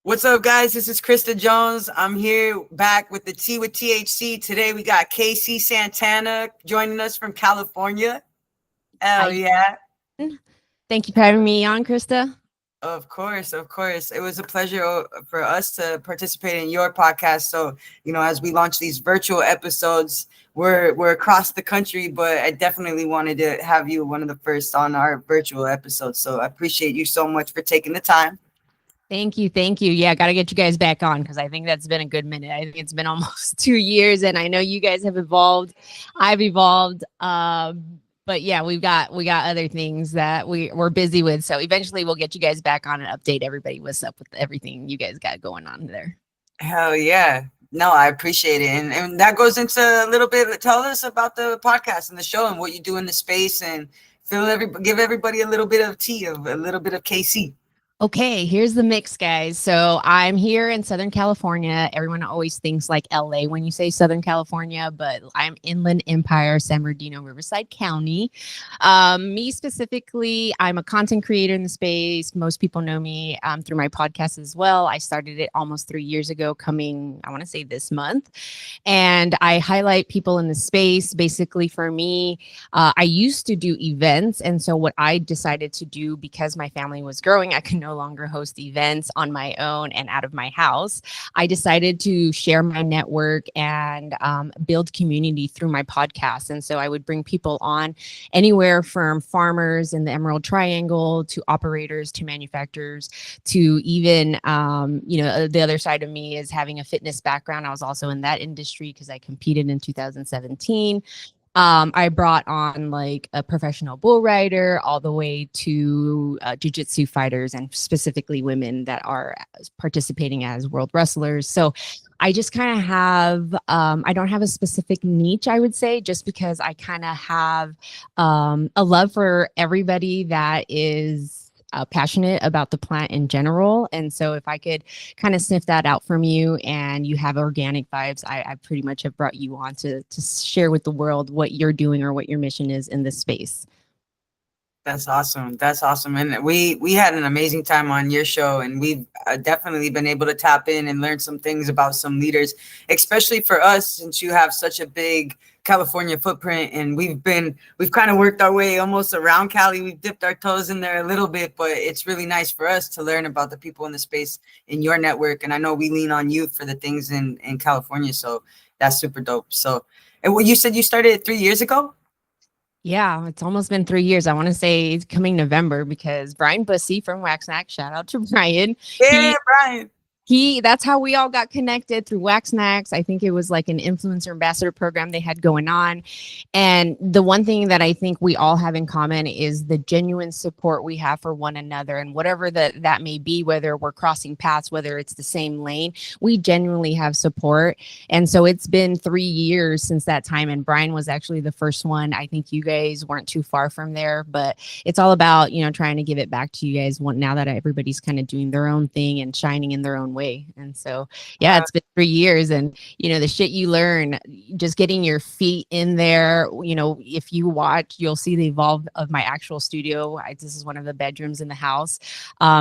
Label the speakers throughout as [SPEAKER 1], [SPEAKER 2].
[SPEAKER 1] What's up, guys? This is Krysta Jones. I'm here back with the Tea with THC. Today we got KC Santana joining us from California. Hell
[SPEAKER 2] Hi.
[SPEAKER 1] yeah.
[SPEAKER 2] Thank you for having me on, Krysta.
[SPEAKER 1] Of course, of course. It was a pleasure for us to participate in your podcast. So, as we launch these virtual episodes, we're across the country, but I definitely wanted to have you one of the first on our virtual episodes. So I appreciate you so much for taking the time.
[SPEAKER 2] Thank you. Thank you. Yeah, got to get you guys back on because I think that's been a good minute. I think it's been almost 2 years, and I know you guys have evolved. I've evolved. But yeah, we got other things that we're busy with. So eventually we'll get you guys back on and update everybody what's up with everything you guys got going on there.
[SPEAKER 1] Hell yeah. No, I appreciate it. And that goes into a little bit. Tell us about the podcast and the show and what you do in the space and give everybody a little bit of tea, of a little bit of KC.
[SPEAKER 2] Okay, here's the mix, guys. So I'm here in Southern California. Everyone always thinks like LA when you say Southern California, but I'm Inland Empire, San Bernardino, Riverside County. Me specifically, I'm a content creator in the space. Most people know me through my podcast as well. I started it almost 3 years ago, coming, I want to say this month. And I highlight people in the space. Basically, for me, I used to do events. And so what I decided to do, because my family was growing, I could no longer host events on my own and out of my house. I decided to share my network and build community through my podcast. And so I would bring people on anywhere from farmers in the Emerald Triangle to operators to manufacturers to even, the other side of me is having a fitness background. I was also in that industry because I competed in 2017. I brought on like a professional bull rider all the way to jiu-jitsu fighters and specifically women that are participating as world wrestlers. So I just kind of have, I don't have a specific niche, I would say, just because I kind of have a love for everybody that is passionate about the plant in general. And so if I could kind of sniff that out from you and you have organic vibes, I pretty much have brought you on to share with the world what you're doing or what your mission is in this space.
[SPEAKER 1] That's awesome. That's awesome. And we had an amazing time on your show, and we've definitely been able to tap in and learn some things about some leaders, especially for us, since you have such a big California footprint, and we've kind of worked our way almost around Cali. We've dipped our toes in there a little bit, but it's really nice for us to learn about the people in the space in your network. And I know we lean on you for the things in California. So that's super dope. So, and what you said you started 3 years ago?
[SPEAKER 2] Yeah, it's almost been 3 years. I want to say it's coming November because Brian Bussey from Wax Snack, shout out to Brian.
[SPEAKER 1] Yeah, Brian.
[SPEAKER 2] That's how we all got connected through Wax Snacks. I think it was like an influencer ambassador program they had going on. And the one thing that I think we all have in common is the genuine support we have for one another. And whatever that may be, whether we're crossing paths, whether it's the same lane, we genuinely have support. And so it's been 3 years since that time. And Brian was actually the first one. I think you guys weren't too far from there, but it's all about, trying to give it back to you guys now that everybody's kind of doing their own thing and shining in their own way. And so, yeah, it's been 3 years, and the shit you learn just getting your feet in there. If you watch, you'll see the evolve of my actual studio. This is one of the bedrooms in the house.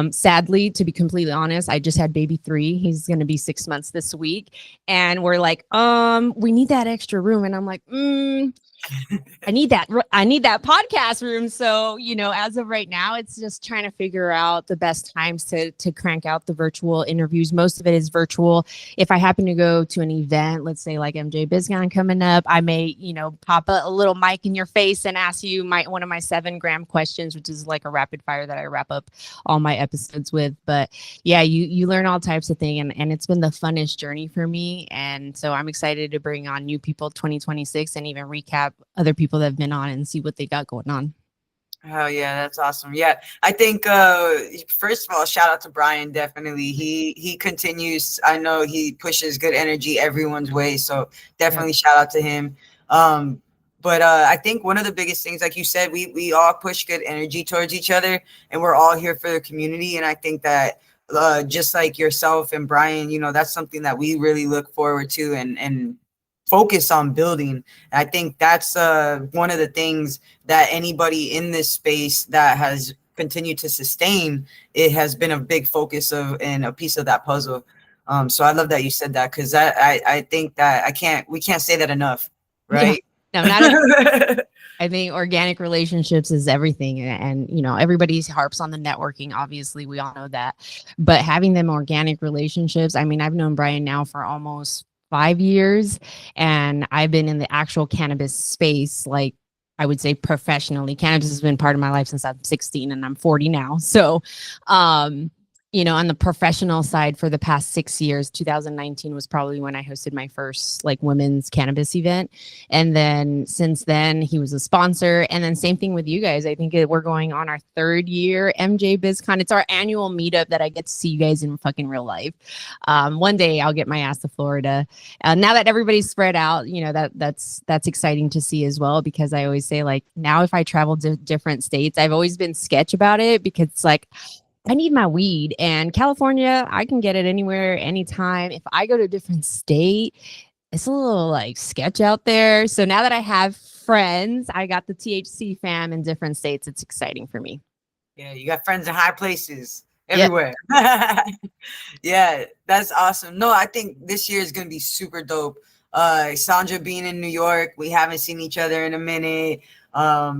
[SPEAKER 2] Sadly, to be completely honest, I just had baby 3. He's going to be 6 months this week, and we're like, we need that extra room, and I'm like, I need that podcast room. So, as of right now, it's just trying to figure out the best times to crank out the virtual interviews. Most of it is virtual. If I happen to go to an event, let's say like MJ BizCon coming up, I may, pop a little mic in your face and ask you one of my 7-gram questions, which is like a rapid fire that I wrap up all my episodes with. But yeah, you learn all types of things, and it's been the funnest journey for me. And so I'm excited to bring on new people 2026 and even recap other people that have been on and see what they got going on.
[SPEAKER 1] Oh yeah, that's awesome. Yeah, I think first of all, shout out to Brian. Definitely, he continues. I know he pushes good energy everyone's way, so definitely shout out to him. But I think one of the biggest things, like you said, we all push good energy towards each other, and we're all here for the community. And I think that just like yourself and Brian, that's something that we really look forward to and focus on building. I think that's one of the things that anybody in this space that has continue to sustain, it has been a big focus of and a piece of that puzzle. So I love that you said that, because I think that we can't say that enough,
[SPEAKER 2] Yeah.
[SPEAKER 1] right?
[SPEAKER 2] No, not at I think organic relationships is everything. And, you know, everybody harps on the networking. Obviously, we all know that. But having them organic relationships, I mean, I've known Brian now for almost 5 years, and I've been in the actual cannabis space, like I would say professionally. Cannabis has been part of my life since I'm 16 and I'm 40 now. So, you know, on the professional side for the past 6 years, 2019 was probably when I hosted my first like women's cannabis event. And then since then, he was a sponsor. And then same thing with you guys. I think we're going on our third year MJ BizCon. It's our annual meetup that I get to see you guys in fucking real life. One day I'll get my ass to Florida. Now that everybody's spread out, you know, that's exciting to see as well, because I always say, like, now if I travel to different states, I've always been sketch about it, because it's like, I need my weed, and California, I can get it anywhere, anytime. If I go to a different state, it's a little like sketch out there. So now that I have friends, I got the THC fam in different states. It's exciting for me.
[SPEAKER 1] Yeah, you got friends in high places
[SPEAKER 2] Yep.
[SPEAKER 1] everywhere. Yeah, that's awesome. No, I think this year is gonna be super dope. Sandra being in New York, we haven't seen each other in a minute.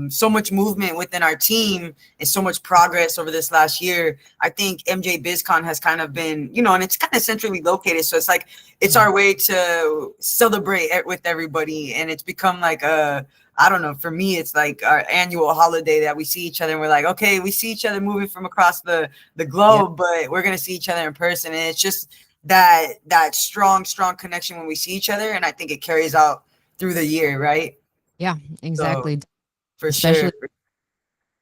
[SPEAKER 1] So much movement within our team and so much progress over this last year. I think MJ BizCon has kind of been, you know, and it's kind of centrally located, so it's like it's our way to celebrate with everybody, and it's become like a, I don't know, for me, it's like our annual holiday that we see each other and we're like, okay, we see each other moving from across the globe, but we're going to see each other in person. And it's just that strong connection when we see each other. And I think it carries out through the year, right?
[SPEAKER 2] Yeah, exactly.
[SPEAKER 1] So, for
[SPEAKER 2] Especially,
[SPEAKER 1] sure.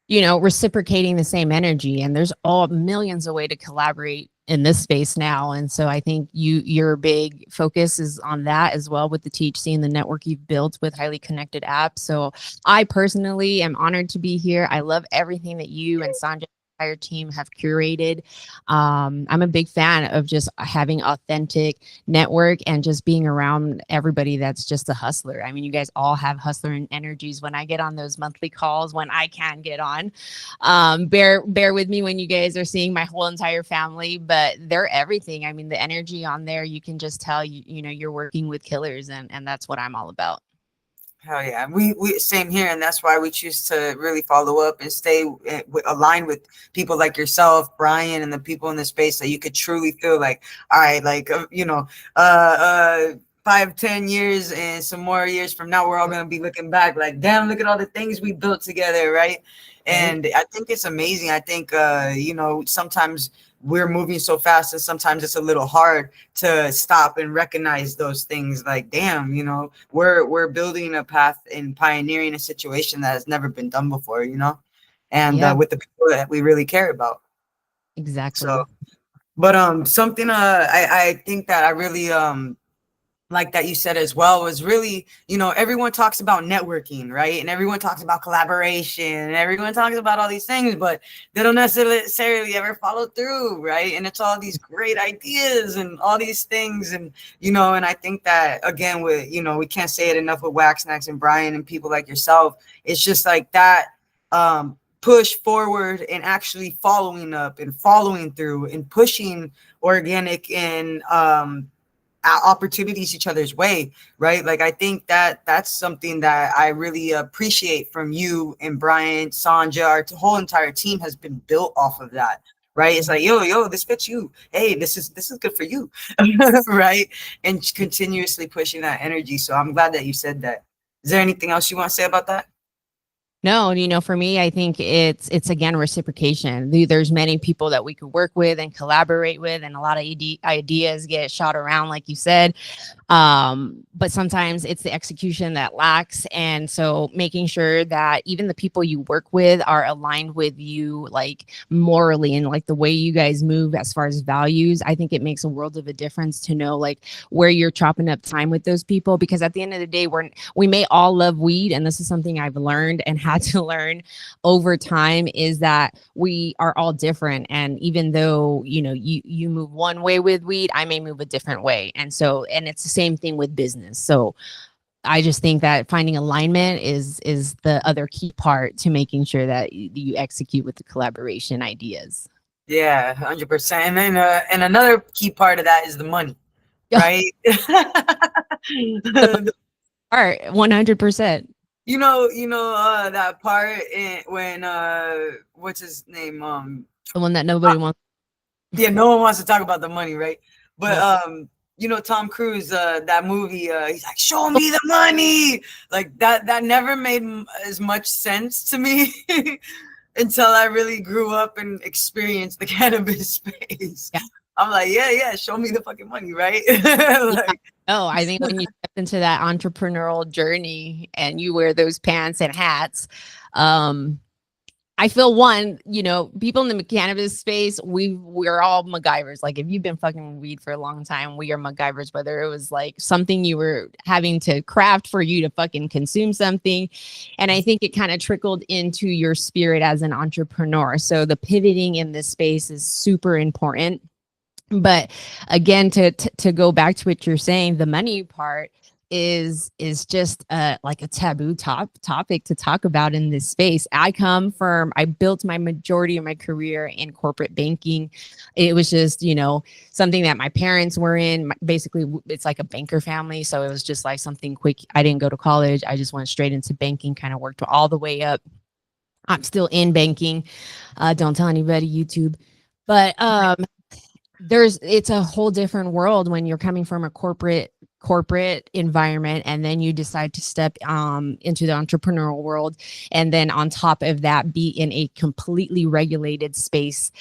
[SPEAKER 2] you know, reciprocating the same energy, and there's all millions of ways to collaborate in this space now. And so I think your big focus is on that as well, with the THC and the network you've built with highly connected apps. So I personally am honored to be here. I love everything that you and Sanjay entire team have curated. I'm a big fan of just having authentic network and just being around everybody that's just a hustler. I mean, you guys all have hustler energies. When I get on those monthly calls, when I can get on, bear with me when you guys are seeing my whole entire family, but they're everything. I mean, the energy on there, you can just tell you know you're working with killers, and that's what I'm all about.
[SPEAKER 1] Hell yeah. We same here. And that's why we choose to really follow up and stay aligned with people like yourself, Brian, and the people in the space that you could truly feel like, all right, like, 5, 10 years and some more years from now, we're all going to be looking back like, damn, look at all the things we built together. Right. And I think it's amazing. I think, sometimes we're moving so fast and sometimes it's a little hard to stop and recognize those things, like, damn, we're building a path and pioneering a situation that has never been done before, and
[SPEAKER 2] Yeah,
[SPEAKER 1] with the people that we really care about.
[SPEAKER 2] exactly.
[SPEAKER 1] So, but something I think that I really like that you said as well was really, everyone talks about networking, right? And everyone talks about collaboration and everyone talks about all these things, but they don't necessarily ever follow through, right? And it's all these great ideas and all these things. And, and I think that, again, we can't say it enough with Wax Snacks and Brian and people like yourself. It's just like that push forward and actually following up and following through and pushing organic and opportunities each other's way, right? Like, I think that that's something that I really appreciate from you and Brian, Sanja. Our whole entire team has been built off of that, right? It's like, yo, this fits you. Hey, this is good for you, right? And continuously pushing that energy. So I'm glad that you said that. Is there anything else you want to say about that?
[SPEAKER 2] No, you know, for me, I think it's again reciprocation. There's many people that we could work with and collaborate with, and a lot of ideas get shot around, like you said. But sometimes it's the execution that lacks, and so making sure that even the people you work with are aligned with you, like morally, and like the way you guys move as far as values. I think it makes a world of a difference to know like where you're chopping up time with those people, because at the end of the day, we may all love weed, and this is something I've learned and had to learn over time, is that we are all different. And even though, you know, you move one way with weed, I may move a different way. And so, and it's the same thing with business. So I just think that finding alignment is the other key part to making sure that you execute with the collaboration ideas.
[SPEAKER 1] Yeah, 100%. And then and another key part of that is the money,
[SPEAKER 2] Yeah,
[SPEAKER 1] right?
[SPEAKER 2] the part 100%.
[SPEAKER 1] That part when what's his name?
[SPEAKER 2] The one that nobody wants.
[SPEAKER 1] Yeah, no one wants to talk about the money, right? But
[SPEAKER 2] No.
[SPEAKER 1] Tom Cruise, that movie, he's like, "Show me the money." Like that never made as much sense to me until I really grew up and experienced the cannabis space.
[SPEAKER 2] Yeah.
[SPEAKER 1] I'm like, yeah, show me the fucking money, right?
[SPEAKER 2] Yeah.
[SPEAKER 1] Like,
[SPEAKER 2] Oh, I think when you step into that entrepreneurial journey and you wear those pants and hats, um, I feel one, people in the cannabis space, we're all MacGyvers. Like if you've been fucking weed for a long time, we are MacGyvers, whether it was like something you were having to craft for you to fucking consume something. And I think it kind of trickled into your spirit as an entrepreneur. So the pivoting in this space is super important. But again, to go back to what you're saying, the money part is just like a taboo topic to talk about in this space. I built my majority of my career in corporate banking. It was just something that my parents were in. Basically, it's like a banker family, so it was just like something quick. I didn't go to college. I just went straight into banking. Kind of worked all the way up. I'm still in banking. Don't tell anybody, YouTube. But it's a whole different world when you're coming from a corporate environment and then you decide to step into the entrepreneurial world, and then on top of that be in a completely regulated space.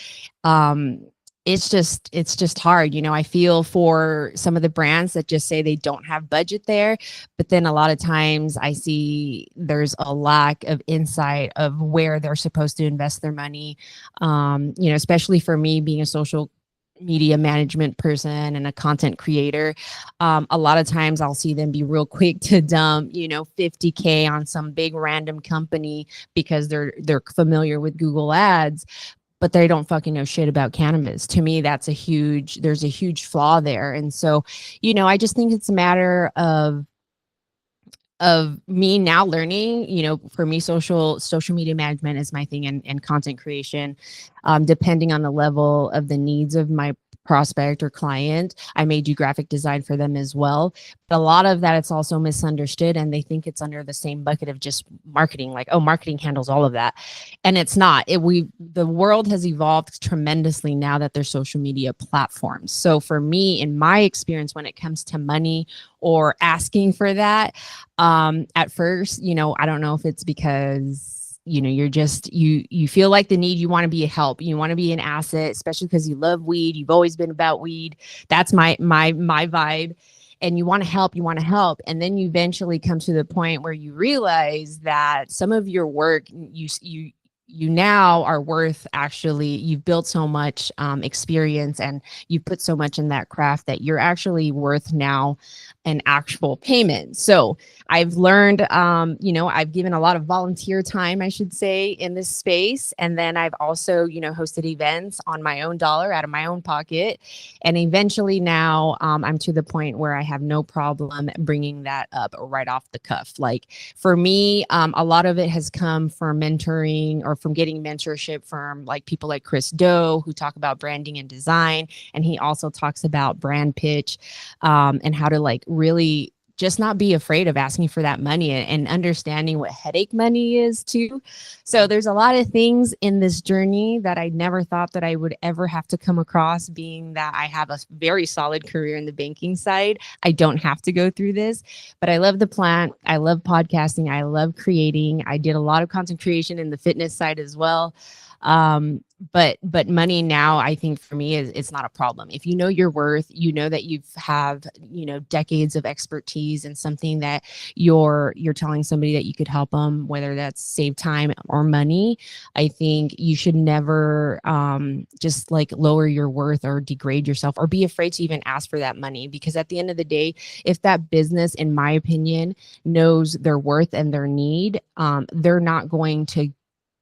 [SPEAKER 2] It's just hard. I feel for some of the brands that just say they don't have budget there, but then a lot of times I see there's a lack of insight of where they're supposed to invest their money. Especially for me being a social media management person and a content creator, a lot of times I'll see them be real quick to dump 50K on some big random company because they're familiar with Google Ads, but they don't fucking know shit about cannabis. To me, there's a huge flaw there. And so I just think it's a matter of me now learning. For me, social media management is my thing, and content creation, depending on the level of the needs of my prospect or client. I may do graphic design for them as well. But a lot of that, it's also misunderstood, and they think it's under the same bucket of just marketing, like, oh, marketing handles all of that. And it's not. The world has evolved tremendously now that there's social media platforms. So for me, in my experience, when it comes to money or asking for that, at first, I don't know if it's because you're just you feel like the need, you want to be a help, you want to be an asset, especially because you love weed, you've always been about weed. That's my vibe. And you want to help, and then you eventually come to the point where you realize that some of your work, you now are worth, actually you've built so much experience, and you've put so much in that craft that you're actually worth now an actual payment. So I've learned, I've given a lot of volunteer time, I should say, in this space. And then I've also, hosted events on my own dollar, out of my own pocket. And eventually now I'm to the point where I have no problem bringing that up right off the cuff. Like for me, a lot of it has come from mentoring, or from getting mentorship from like people like Chris Doe, who talk about branding and design. And he also talks about brand pitch, and how to like really just not be afraid of asking for that money, and understanding what headache money is too. So there's a lot of things in this journey that I never thought that I would ever have to come across, being that I have a very solid career in the banking side. I don't have to go through this, but I love the plant. I love podcasting. I love creating. I did a lot of content creation in the fitness side as well. But money now, I think for me, it's not a problem. If you know your worth, that you have decades of expertise in something that you're telling somebody that you could help them, whether that's save time or money. I think you should never just like lower your worth or degrade yourself, or be afraid to even ask for that money, because at the end of the day, if that business, in my opinion, knows their worth and their need, they're not going to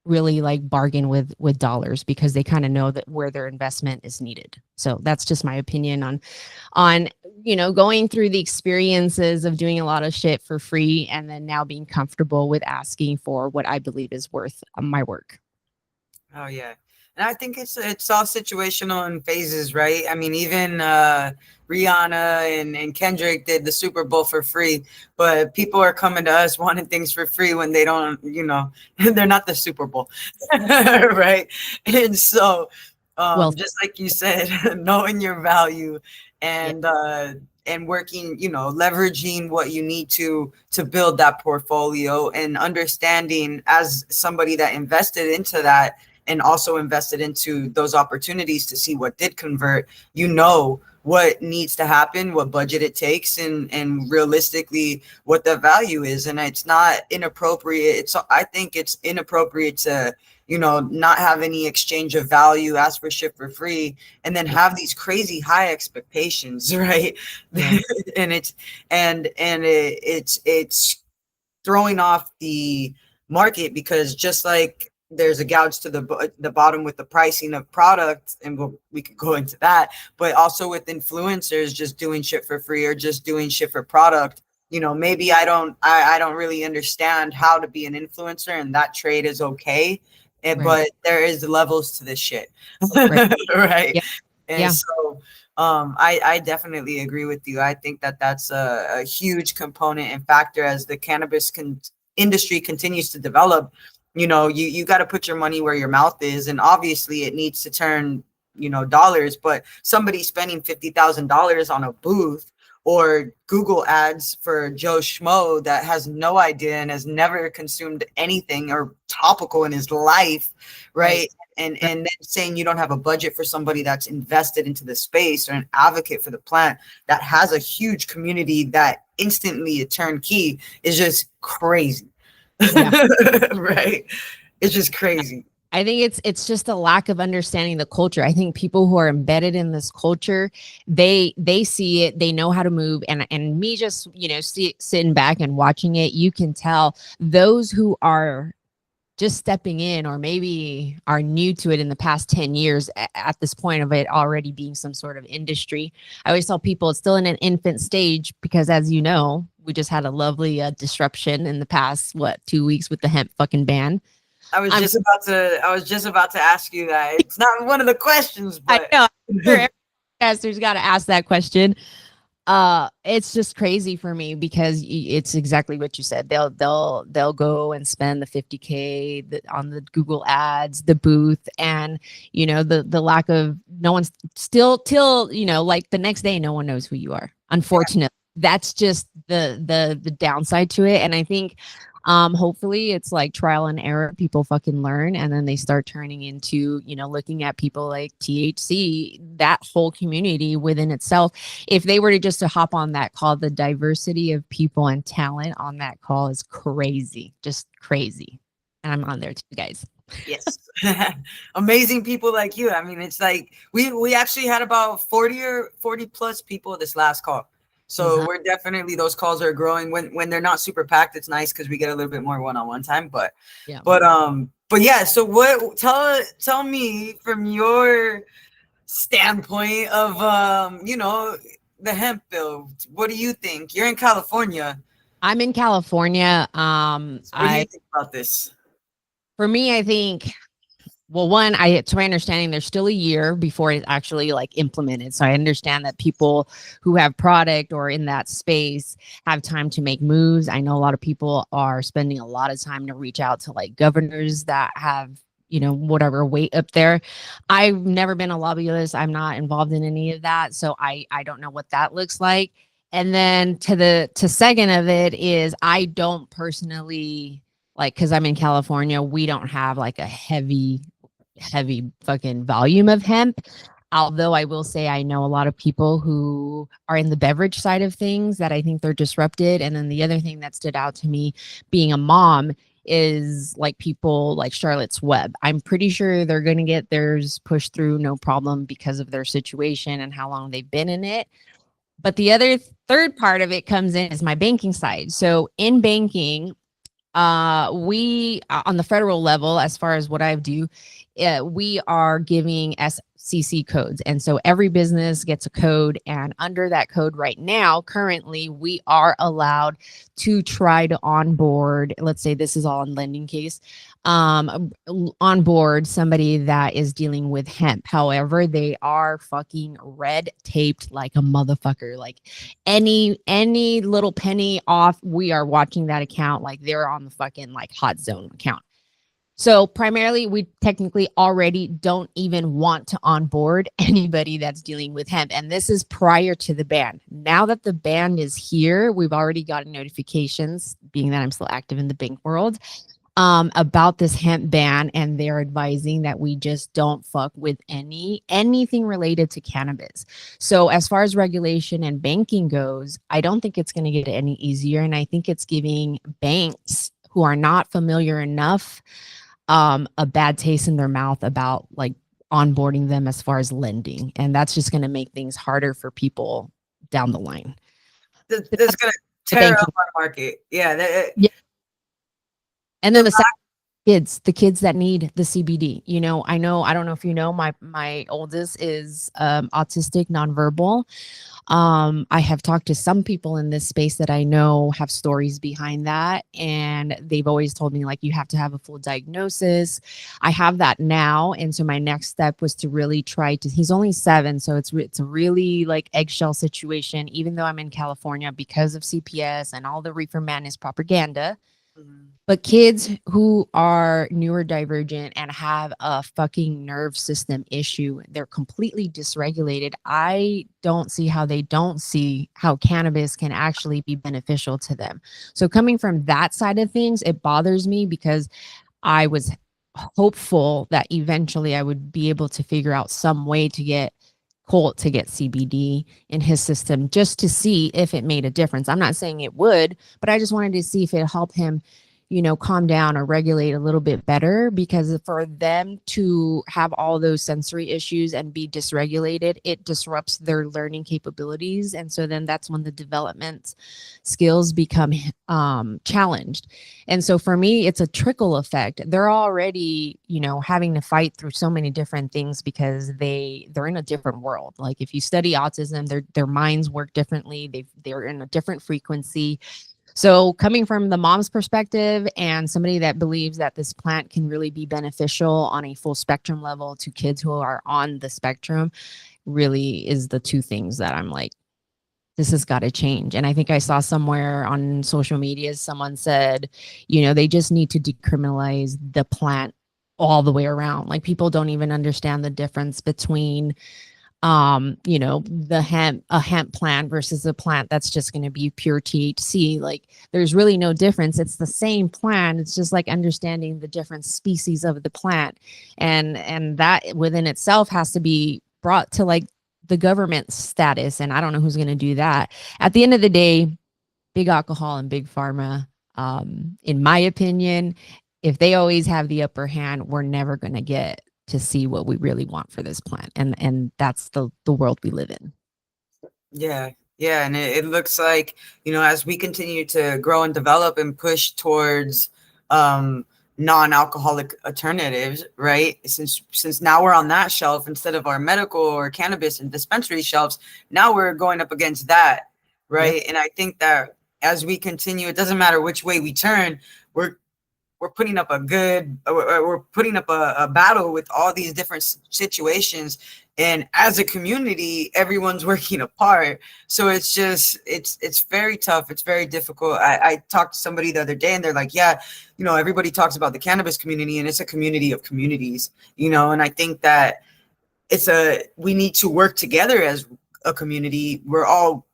[SPEAKER 2] really like bargain with dollars because they kind of know that where their investment is needed. So that's just my opinion on going through the experiences of doing a lot of shit for free and then now being comfortable with asking for what I believe is worth my work.
[SPEAKER 1] Oh yeah. And I think it's all situational and phases, right? I mean, even Rihanna and Kendrick did the Super Bowl for free, but people are coming to us wanting things for free when they don't, they're not the Super Bowl. Right? And so
[SPEAKER 2] Well,
[SPEAKER 1] just like you said, knowing your value
[SPEAKER 2] yeah,
[SPEAKER 1] and working, leveraging what you need to build that portfolio, and understanding as somebody that invested into that and also invested into those opportunities to see what did convert, what needs to happen, what budget it takes, and realistically what the value is. And it's not inappropriate. I think it's inappropriate to, not have any exchange of value, ask for shit for free, and then have these crazy high expectations, right?
[SPEAKER 2] yeah,
[SPEAKER 1] And it's throwing off the market, because just like there's a gouge to the bottom with the pricing of products, and we could go into that, but also with influencers just doing shit for free or just doing shit for product. Maybe I don't really understand how to be an influencer, and that trade is okay,
[SPEAKER 2] right,
[SPEAKER 1] but there is levels to this shit.
[SPEAKER 2] right,
[SPEAKER 1] Right?
[SPEAKER 2] yeah,
[SPEAKER 1] And
[SPEAKER 2] yeah,
[SPEAKER 1] so I definitely agree with you. I think that that's a huge component and factor as the cannabis industry continues to develop. You got to put your money where your mouth is, and obviously it needs to turn, dollars. But somebody spending $50,000 on a booth or Google ads for Joe Schmo that has no idea and has never consumed anything or topical in his life,
[SPEAKER 2] right,
[SPEAKER 1] right? And then saying you don't have a budget for somebody that's invested into the space or an advocate for the plant that has a huge community that instantly a turnkey is just crazy.
[SPEAKER 2] yeah.
[SPEAKER 1] Right? It's just crazy.
[SPEAKER 2] I think it's just a lack of understanding the culture. I think people who are embedded in this culture, they see it, they know how to move, and me just sitting back and watching it, you can tell those who are just stepping in or maybe are new to it in the past 10 years at this point of it already being some sort of industry. I always tell people it's still in an infant stage because, as you know, we just had a lovely disruption in the past 2 weeks with the hemp fucking ban. I'm
[SPEAKER 1] I was just about to ask you that. It's not one of the questions,
[SPEAKER 2] I
[SPEAKER 1] but
[SPEAKER 2] know. I'm sure every podcaster's got to ask that question. It's just crazy for me because it's exactly what you said. They'll go and spend the 50K on the Google ads, the booth, and the lack of no one's still till like the next day no one knows who you are. Unfortunately, that's just the downside to it. And I think hopefully it's like trial and error. People fucking learn and then they start turning into, looking at people like THC, that whole community within itself. If they were to hop on that call, the diversity of people and talent on that call is crazy, just crazy. And I'm on there too, guys.
[SPEAKER 1] yes. Amazing people like you. I mean, it's like we actually had about 40 plus people this last call. So we're definitely, those calls are growing. When they're not super packed, it's nice because we get a little bit more one-on-one time. But
[SPEAKER 2] Yeah.
[SPEAKER 1] but yeah, so tell me from your standpoint of the hemp bill, what do you think? You're in California.
[SPEAKER 2] I'm in California.
[SPEAKER 1] So what do you think about this?
[SPEAKER 2] For me, I think, well, one, to my understanding, there's still a year before it's actually like implemented. So I understand that people who have product or in that space have time to make moves. I know a lot of people are spending a lot of time to reach out to like governors that have, whatever weight up there. I've never been a lobbyist. I'm not involved in any of that. So I don't know what that looks like. And then to second of it is I don't personally like, because I'm in California, we don't have like a heavy fucking volume of hemp. Although I will say I know a lot of people who are in the beverage side of things that I think they're disrupted. And then the other thing that stood out to me being a mom is like people like Charlotte's Web. I'm pretty sure they're going to get theirs pushed through no problem because of their situation and how long they've been in it. But the other third part of it comes in is my banking side. So in banking, We on the federal level, as far as what I do, we are giving SCC codes, and so every business gets a code, and under that code right now, currently, we are allowed to try to onboard. Let's say this is all in lending case, onboard somebody that is dealing with hemp. However, they are fucking red taped like a motherfucker. Like any little penny off, we are watching that account like they're on the fucking like hot zone account. So primarily, we technically already don't even want to onboard anybody that's dealing with hemp. And this is prior to the ban. Now that the ban is here, we've already gotten notifications, being that I'm still active in the bank world, about this hemp ban, and they're advising that we just don't fuck with anything related to cannabis. So as far as regulation and banking goes, I don't think it's going to get any easier, and I think it's giving banks who are not familiar enough a bad taste in their mouth about like onboarding them as far as lending, and that's just going to make things harder for people down the line.
[SPEAKER 1] That's gonna tear up our market. Yeah.
[SPEAKER 2] Yeah. And then the kids that need the CBD. You know, I don't know if you know, my oldest is autistic nonverbal. I have talked to some people in this space that I know have stories behind that, and they've always told me like you have to have a full diagnosis. I have that now, and so my next step was to really try to. He's only 7, so it's a really like eggshell situation. Even though I'm in California because of CPS and all the reefer madness propaganda.
[SPEAKER 1] Mhm.
[SPEAKER 2] But kids who are neurodivergent and have a fucking nerve system issue, they're completely dysregulated. I don't see how they don't see how cannabis can actually be beneficial to them. So coming from that side of things, it bothers me because I was hopeful that eventually I would be able to figure out some way to get Colt to get CBD in his system just to see if it made a difference. I'm not saying it would, but I just wanted to see if it helped him, you know, calm down or regulate a little bit better, because for them to have all those sensory issues and be dysregulated, it disrupts their learning capabilities. And so then that's when the development skills become challenged. And so for me, it's a trickle effect. They're already, you know, having to fight through so many different things because they're in a different world. Like if you study autism, their minds work differently. They're in a different frequency. So coming from the mom's perspective and somebody that believes that this plant can really be beneficial on a full spectrum level to kids who are on the spectrum, really is the two things that I'm like, this has got to change. And I think I saw somewhere on social media, someone said, you know, they just need to decriminalize the plant all the way around. Like people don't even understand the difference between you know, a hemp plant versus a plant that's just going to be pure THC. Like there's really no difference. It's the same plant. It's just like understanding the different species of the plant, and that within itself has to be brought to like the government status. And I don't know who's going to do that. At the end of the day, big alcohol and big pharma, in my opinion, if they always have the upper hand, we're never going to get to see what we really want for this plant, and that's the world we live in.
[SPEAKER 1] Yeah, and it looks like, you know, as we continue to grow and develop and push towards non-alcoholic alternatives, right? Since now we're on that shelf instead of our medical or cannabis and dispensary shelves, now we're going up against that, right? Yep. And I think that as we continue, it doesn't matter which way we turn, we're putting up a battle with all these different situations, and as a community everyone's working apart. So it's just it's very tough, it's very difficult. I talked to somebody the other day and they're like, yeah, you know, everybody talks about the cannabis community and it's a community of communities, you know. And I think that we need to work together as a community. We're all,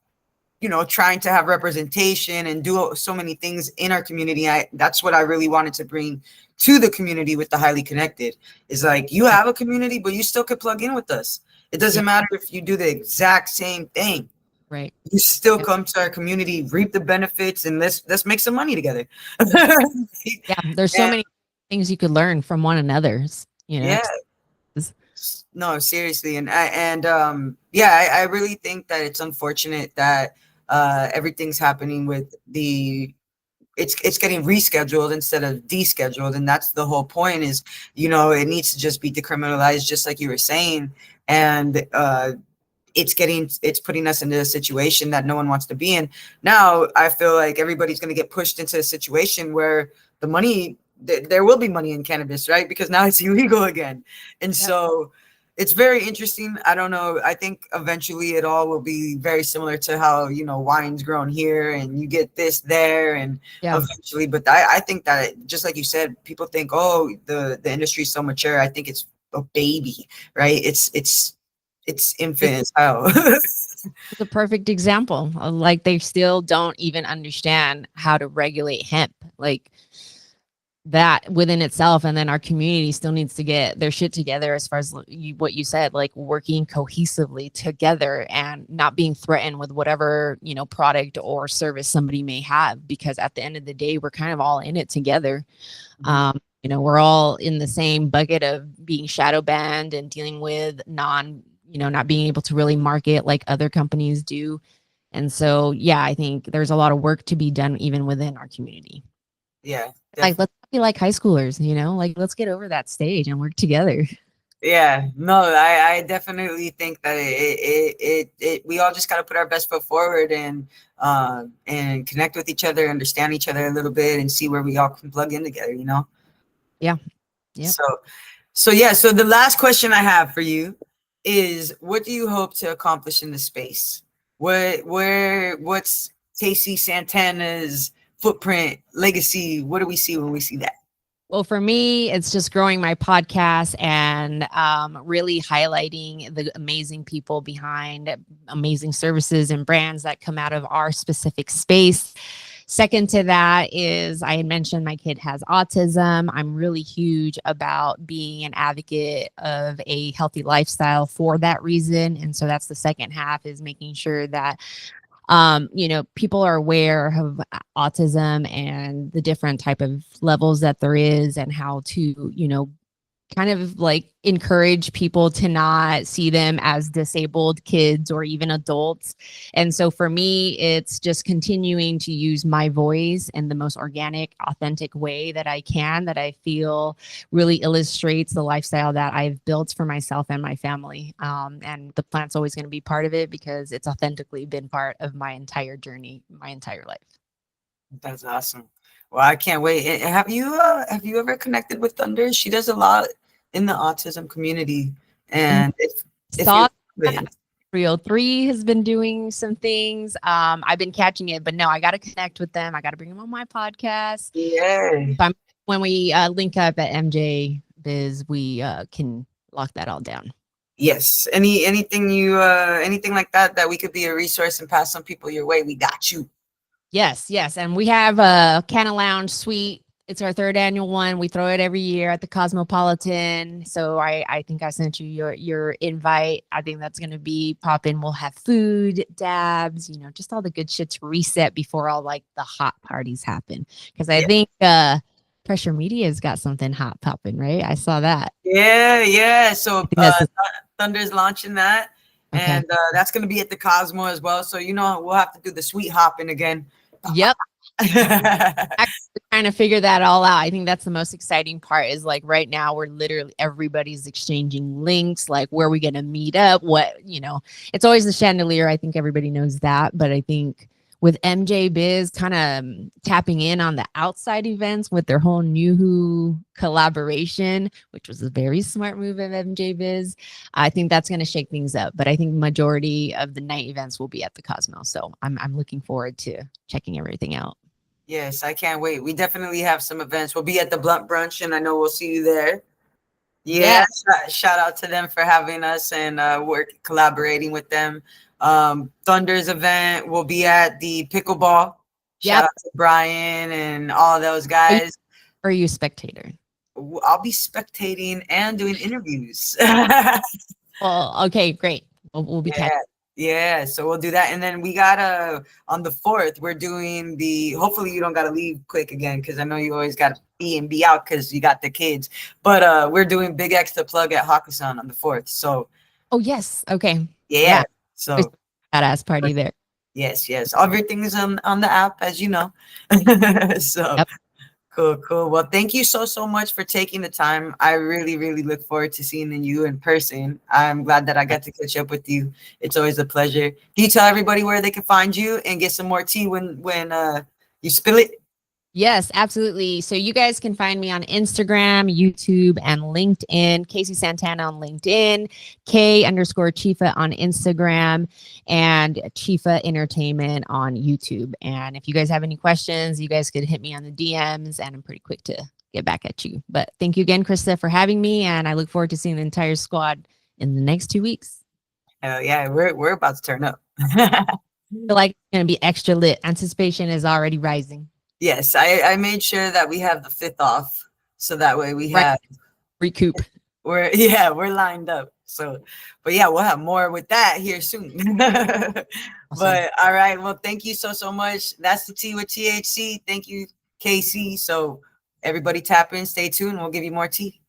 [SPEAKER 1] you know, trying to have representation and do so many things in our community. That's what I really wanted to bring to the community with the Highly Connected, is like, you have a community, but you still could plug in with us. It doesn't matter if you do the exact same thing.
[SPEAKER 2] Right.
[SPEAKER 1] You still come to our community, reap the benefits, and let's make some money together.
[SPEAKER 2] Yeah, there's so many things you could learn from one another's, you know.
[SPEAKER 1] Yeah. No, seriously. And I really think that it's unfortunate that everything's happening with the it's getting rescheduled instead of descheduled, and that's the whole point. Is, it needs to just be decriminalized, just like you were saying. And it's putting us into a situation that no one wants to be in. Now I feel like everybody's going to get pushed into a situation where the money, there will be money in cannabis, right? Because now it's illegal again. And so it's very interesting. I don't know. I think eventually it all will be very similar to how, wine's grown here and you get this there, and eventually, but I think that, just like you said, people think, oh, the industry is so mature. I think it's a baby, right? It's infant as hell.
[SPEAKER 2] It's a perfect example. Like, they still don't even understand how to regulate hemp. Like, that within itself, and then our community still needs to get their shit together as far as what you said, like working cohesively together and not being threatened with whatever product or service somebody may have, because at the end of the day, we're kind of all in it together. We're all in the same bucket of being shadow banned and dealing with not being able to really market like other companies do. And so, yeah, I think there's a lot of work to be done even within our community.
[SPEAKER 1] Yeah.
[SPEAKER 2] Like, let's be like high schoolers, like, let's get over that stage and work together.
[SPEAKER 1] Yeah, no, I definitely think that we all just got to put our best foot forward and connect with each other, understand each other a little bit, and see where we all can plug in together,
[SPEAKER 2] Yeah. Yeah.
[SPEAKER 1] So the last question I have for you is, what do you hope to accomplish in the space? What's KC Santana's footprint, legacy? What do we see when we see that?
[SPEAKER 2] Well, for me, it's just growing my podcast and really highlighting the amazing people behind amazing services and brands that come out of our specific space. Second to that is, I had mentioned my kid has autism. I'm really huge about being an advocate of a healthy lifestyle for that reason. And so that's the second half, is making sure that people are aware of autism and the different type of levels that there is, and how to, kind of like encourage people to not see them as disabled kids or even adults. And so for me, it's just continuing to use my voice in the most organic, authentic way that I can, that I feel really illustrates the lifestyle that I've built for myself and my family. And the plant's always going to be part of it, because it's authentically been part of my entire journey, my entire life.
[SPEAKER 1] That's awesome. Well, I can't wait. Have you ever connected with Thunder? She does a lot in the autism community, and if
[SPEAKER 2] Real 3 has been doing some things. I've been catching it, but no, I got to connect with them. I got to bring them on my podcast.
[SPEAKER 1] Yeah.
[SPEAKER 2] So when we link up at MJ Biz, we can lock that all down.
[SPEAKER 1] Yes. Anything like that we could be a resource and pass some people your way, we got you.
[SPEAKER 2] Yes. And we have a Canna Lounge suite. It's our 3rd annual one. We throw it every year at the Cosmopolitan. So I think I sent you your invite. I think that's going to be popping. We'll have food, dabs, just all the good shit to reset before all like the hot parties happen. Because I think Pressure Media's got something hot popping, right? I saw that.
[SPEAKER 1] Yeah. So Thunder's launching that. Okay. And that's going to be at the Cosmo as well. So, we'll have to do the sweet hopping again.
[SPEAKER 2] Yep. Actually trying to figure that all out. I think that's the most exciting part, is like right now we're literally, everybody's exchanging links, like where are we going to meet up, it's always the chandelier. I think everybody knows that, but I think with MJ Biz kind of tapping in on the outside events with their whole New Who collaboration, which was a very smart move of MJ Biz, I think that's going to shake things up. But I think majority of the night events will be at the Cosmo. So I'm looking forward to checking everything out.
[SPEAKER 1] Yes, I can't wait. We definitely have some events. We'll be at the Blunt Brunch, and I know we'll see you there. Yeah. Shout out to them for having us and collaborating with them. Thunder's event will be at the Pickleball. Shout out to Brian and all those guys.
[SPEAKER 2] Are you a spectator?
[SPEAKER 1] I'll be spectating and doing interviews.
[SPEAKER 2] Well, okay, great. We'll be catching.
[SPEAKER 1] Yeah, so we'll do that. And then we got on the 4th, we're doing hopefully you don't got to leave quick again, because I know you always got to be out because you got the kids. But we're doing Big X the Plug at Hakkasan on the 4th. So.
[SPEAKER 2] Oh, yes. Okay.
[SPEAKER 1] Yeah. So.
[SPEAKER 2] Badass party there.
[SPEAKER 1] Yes, yes. Everything is on the app, as you know. So
[SPEAKER 2] Yep.
[SPEAKER 1] cool, cool. Well, thank you so much for taking the time. I really, really look forward to seeing you in person. I'm glad that I got to catch up with you. It's always a pleasure. Can you tell everybody where they can find you and get some more tea when you spill it?
[SPEAKER 2] Yes, absolutely. So you guys can find me on Instagram, YouTube, and LinkedIn. KC Santana on LinkedIn, K_Chifa on Instagram, and Chifa Entertainment on YouTube. And if you guys have any questions, you guys could hit me on the DMs, and I'm pretty quick to get back at you. But thank you again, Krysta, for having me, and I look forward to seeing the entire squad in the next 2 weeks.
[SPEAKER 1] Hell yeah, we're about to turn up.
[SPEAKER 2] I feel like it's going to be extra lit. Anticipation is already rising.
[SPEAKER 1] Yes, I made sure that we have the 5th off, so that way we
[SPEAKER 2] Right.
[SPEAKER 1] have
[SPEAKER 2] Recoup.
[SPEAKER 1] we're lined up. So, but yeah, we'll have more with that here soon.
[SPEAKER 2] Awesome.
[SPEAKER 1] But all right, well, thank you so much. That's the tea with THC. Thank you, KC. So everybody tap in, stay tuned. We'll give you more tea.